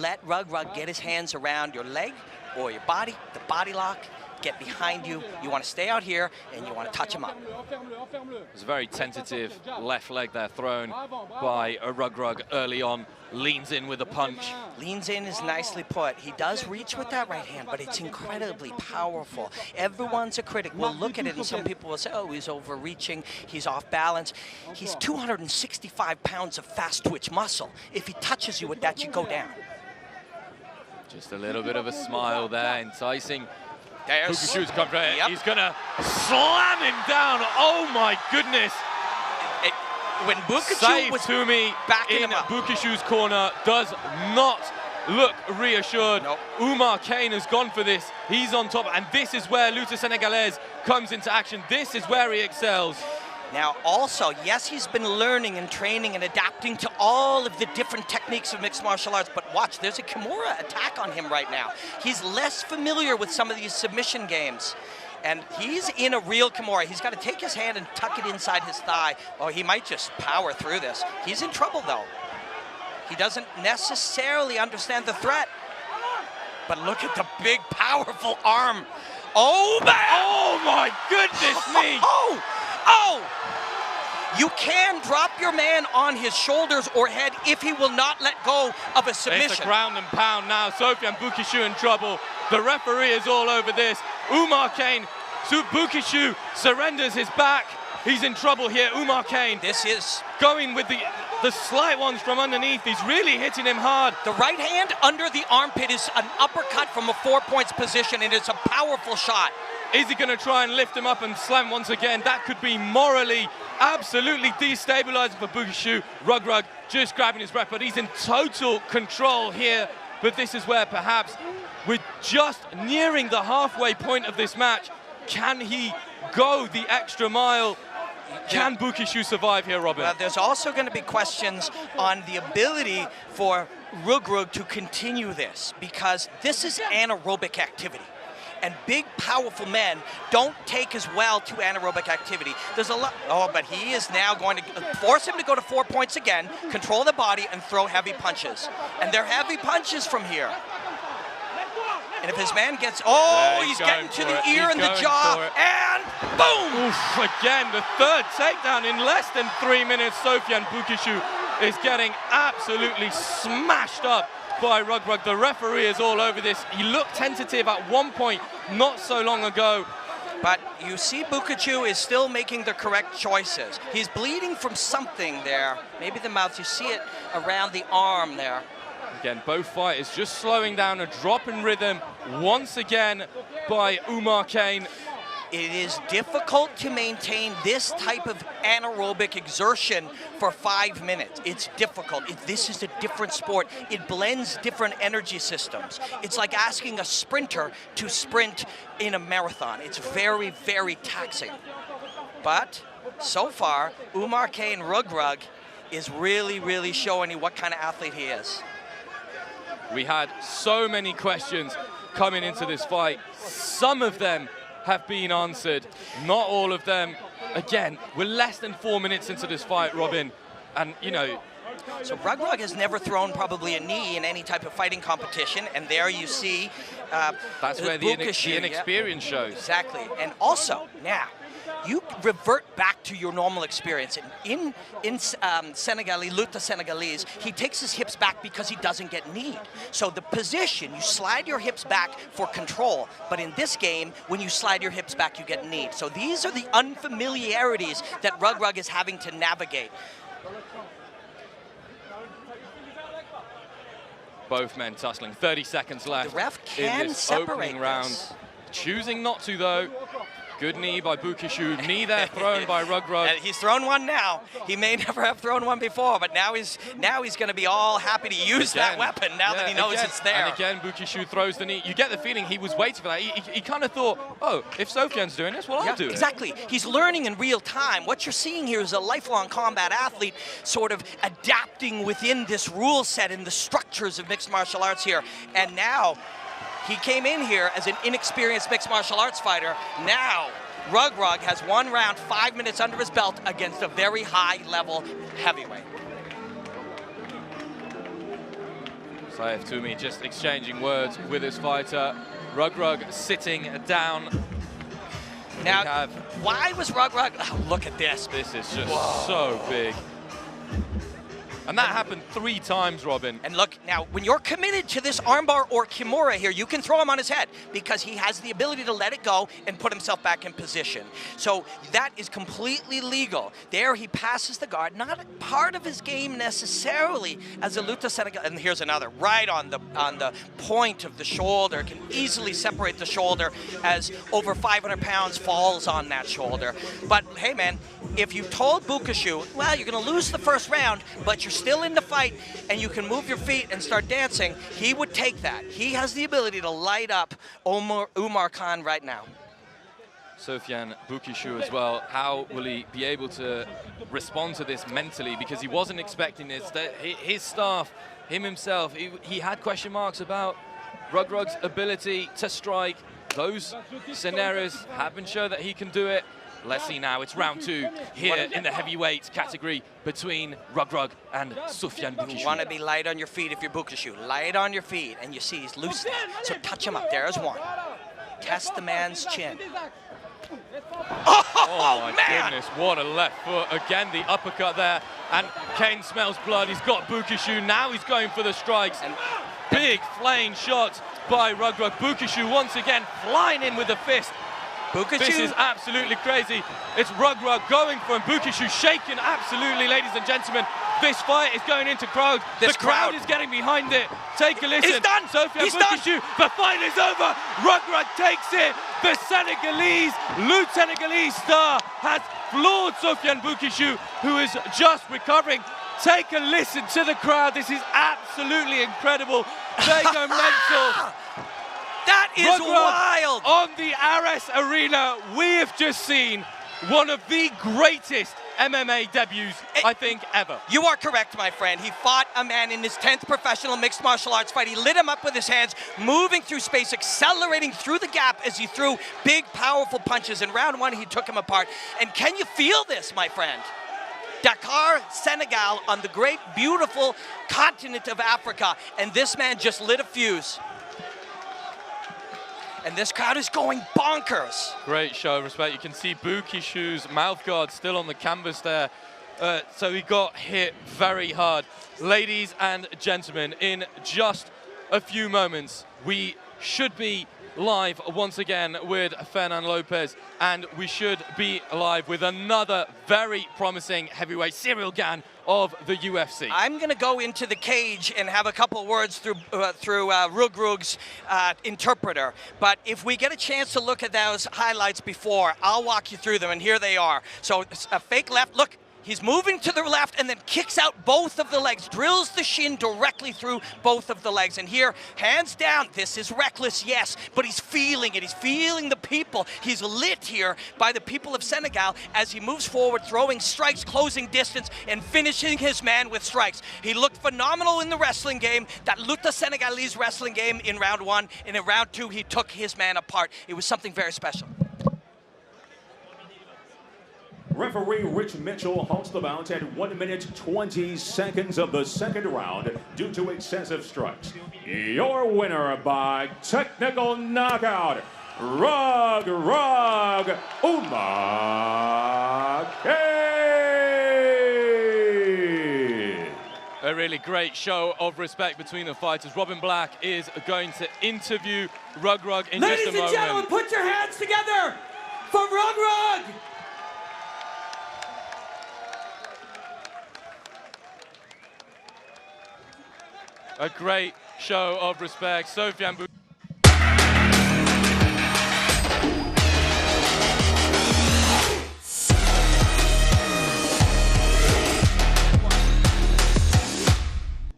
Let Reug get his hands around your leg or your body, the body lock, get behind you. You want to stay out here and you want to touch him up. It's a very tentative left leg there thrown by Reug early on. Leans in with a punch. Leans in is nicely put. He does reach with that right hand, but it's incredibly powerful. Everyone's a critic. We'll look at it and some people will say, oh, he's overreaching, he's off balance. He's 265 pounds of fast twitch muscle. If he touches you with that, you go down. Just a little bit of a smile there, enticing. Boukichou's come right. Yep. He's gonna slam him down. Oh my goodness! When Boukichou was to me backing in him up. Boukichou's corner does not look reassured. Nope. Oumar Kane has gone for this. He's on top, and this is where Lutte Sénégalaise comes into action. This is where he excels. Now also, yes, he's been learning and training and adapting to all of the different techniques of mixed martial arts, but watch, there's a Kimura attack on him right now. He's less familiar with some of these submission games. And he's in a real Kimura. He's got to take his hand and tuck it inside his thigh. Oh, he might just power through this. He's in trouble though. He doesn't necessarily understand the threat. But look at the big, powerful arm. Oh, man! Oh my goodness me! Oh! You can drop your man on his shoulders or head if he will not let go of a submission. It's a ground and pound now. Sofiane Boukichou in trouble. The referee is all over this. Oumar Kane, Boukichou surrenders his back. He's in trouble here. Oumar Kane. This is going with the slight ones from underneath. He's really hitting him hard. The right hand under the armpit is an uppercut from a 4 points position, and it's a powerful shot. Is he going to try and lift him up and slam once again? That could be morally absolutely destabilizing for Boukichou. Reug just grabbing his breath, but he's in total control here. But this is where perhaps we're just nearing the halfway point of this match. Can he go the extra mile? Can Boukichou survive here, Robin? Well, there's also going to be questions on the ability for Reug to continue this, because this is anaerobic activity. And big, powerful men don't take as well to anaerobic activity. There's a lot. Oh, but he is now going to force him to go to 4 points again, control the body, and throw heavy punches. And they're heavy punches from here. And if his man gets, he's getting to the ear and the jaw, and boom! Oof, again, the third takedown in less than 3 minutes. Sofiane Boukichou is getting absolutely smashed up by Reug. The referee is all over this. He looked tentative at one point not so long ago. But you see Boukichou is still making the correct choices. He's bleeding from something there. Maybe the mouth. You see it around the arm there. Again, both fighters just slowing down, a drop in rhythm once again by Oumar Kane. It is difficult to maintain this type of anaerobic exertion for 5 minutes. It's difficult. This is a different sport. It blends different energy systems. It's like asking a sprinter to sprint in a marathon. It's very, very taxing. But so far, Oumar Kane Reug is really, really showing you what kind of athlete he is. We had so many questions coming into this fight. Some of them have been answered, not all of them. Again, we're less than 4 minutes into this fight, Robin, and you know. So Reug has never thrown probably a knee in any type of fighting competition, and there you see that's where the inexperience shows. Exactly, and also now, you revert back to your normal experience. In Senegalese, Lutte Sénégalaise, he takes his hips back because he doesn't get kneed. So the position, you slide your hips back for control, but in this game, when you slide your hips back, you get kneed. So these are the unfamiliarities that Reug is having to navigate. Both men tussling, 30 seconds left. The ref can in this separate opening round. Choosing not to, though. Good knee by Boukichou. Knee there thrown by Reug. And he's thrown one now. He may never have thrown one before, but now he's going to be all happy to use that weapon now that he knows it's there. And again, Boukichou throws the knee. You get the feeling he was waiting for that. He kind of thought, oh, if Sofiane's doing this, well, I'll do it. Exactly. He's learning in real time. What you're seeing here is a lifelong combat athlete sort of adapting within this rule set and the structures of mixed martial arts here. And now, he came in here as an inexperienced mixed martial arts fighter. Now, Reug has 1 round, 5 minutes under his belt against a very high-level heavyweight. Faith to me, just exchanging words with his fighter. Reug sitting down. Now, why was Reug? Oh, look at this. This is just so big. And that happened 3 times, Robin. And look, now, when you're committed to this armbar or kimura here, you can throw him on his head because he has the ability to let it go and put himself back in position. So that is completely legal. There he passes the guard, not a part of his game necessarily as a luta Senegal. And here's another, right on the point of the shoulder, can easily separate the shoulder as over 500 pounds falls on that shoulder. But hey, man, if you told Boukichou, well, you're going to lose the first round, but you're still in the fight and you can move your feet and start dancing, he would take that. He has the ability to light up Umar Khan right now. Soufiane Boukichou as well. How will he be able to respond to this mentally? Because he wasn't expecting this. His staff, him himself, he had question marks about Reug's ability to strike. Those scenarios have been shown that he can do it. Let's see now, it's round 2 here in the heavyweight category between Reug and Soufiane Boukichou. You want to be light on your feet if you're Boukichou. Light on your feet, and you see he's loose now. So touch him up. There's one. Test the man's chin. Oh my goodness, what a left foot. Again, the uppercut there. And Kane smells blood. He's got Boukichou. Now he's going for the strikes. And big flaying shots by Reug. Boukichou once again flying in with a fist. Boukichou. This is absolutely crazy. It's Reug going for him. Boukichou shaking absolutely, ladies and gentlemen. This fight is going into crowd. The crowd is getting behind it. Take a listen. He's done. Soufiane Boukichou. The fight is over. Reug takes it. The Senegalese, Senegalese star has floored Soufiane Boukichou, who is just recovering. Take a listen to the crowd. This is absolutely incredible. They go mental. That is wild! On the Ares Arena, we have just seen one of the greatest MMA debuts, I think, ever. You are correct, my friend. He fought a man in his 10th professional mixed martial arts fight. He lit him up with his hands, moving through space, accelerating through the gap as he threw big, powerful punches. In round 1, he took him apart. And can you feel this, my friend? Dakar, Senegal, on the great, beautiful continent of Africa. And this man just lit a fuse. And this crowd is going bonkers. Great show of respect. You can see Boukichou's mouth guard still on the canvas there. So he got hit very hard. Ladies and gentlemen, in just a few moments, we should be live once again with Fernand Lopez, and we should be live with another very promising heavyweight, Cyril Gane of the UFC. I'm going to go into the cage and have a couple of words through Reug's interpreter. But if we get a chance to look at those highlights before, I'll walk you through them, and here they are. So a fake left, look. He's moving to the left and then kicks out both of the legs, drills the shin directly through both of the legs. And here, hands down, this is reckless, yes, but he's feeling it. He's feeling the people. He's lit here by the people of Senegal as he moves forward, throwing strikes, closing distance, and finishing his man with strikes. He looked phenomenal in the wrestling game, that Luta Senegalese wrestling game in round 1. And in round 2, he took his man apart. It was something very special. Referee Rich Mitchell halts the bout at 1 minute 20 seconds of the second round due to excessive strikes. Your winner by technical knockout, Reug Umar Kane. A really great show of respect between the fighters. Robin Black is going to interview Reug in just a moment. Ladies and gentlemen, put your hands together for Reug! A great show of respect. Soufiane